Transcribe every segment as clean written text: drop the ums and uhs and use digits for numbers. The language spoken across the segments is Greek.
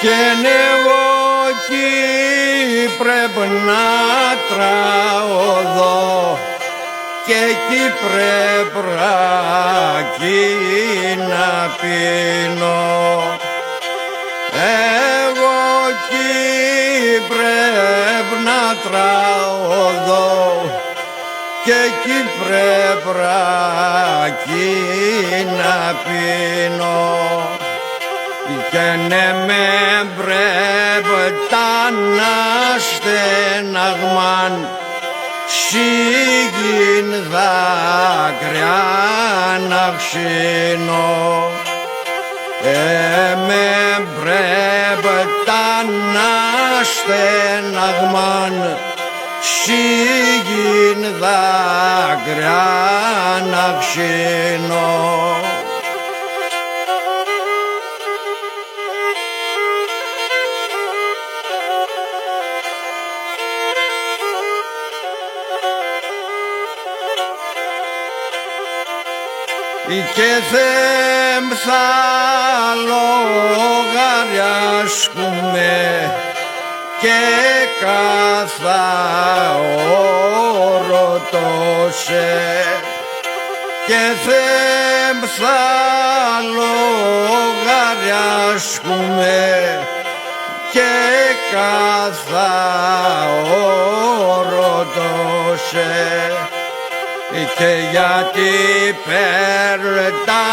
και εγώ εκεί πρέπει να τραωδώ και εκεί πρέπει να πίνω. Εγώ εκεί πρέπει να τραωδώ και εκεί πρέπει να πίνω. Και ναι με πρέπει να στεναγμάν σίγην δάκρυα να ξύνω. Με πρέπει να στεναγμάν σίγην δάκρυα να ξύνω. Και θέμ θα λογαριάσκουμε και καθά όρο τόσε, και θέμ θα λογαριάσκουμε και καθά όρο τόσε. Και γιατί τα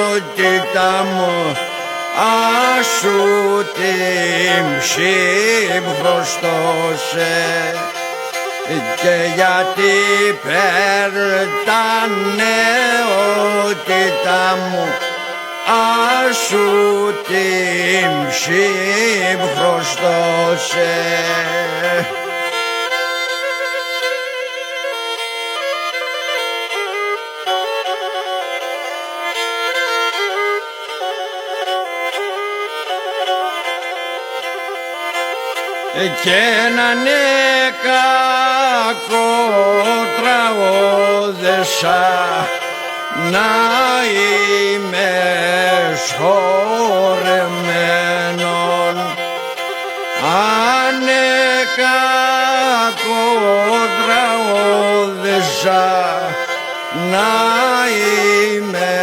νεότητα μου άσου την ψύμπροστόσε. Και γιατί τα νεότητα μου άσου την ψύμπροστόσε. Και να είναι κακό τραγώδεσα να είμαι σχορεμένον. Αν είναι κακό τραγώδεσα να είμαι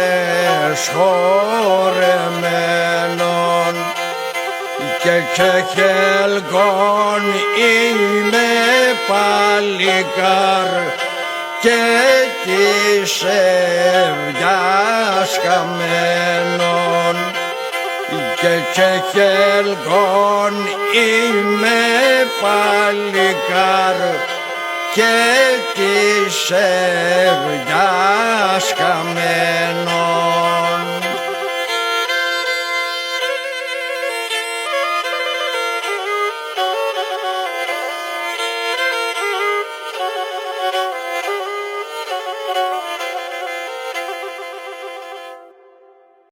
σχορεμένον. Και χελγόν είμαι παλικάρ και της ευγιάς καμένον. Και χελγόν είμαι παλικάρ και της ευγιάς καμένον.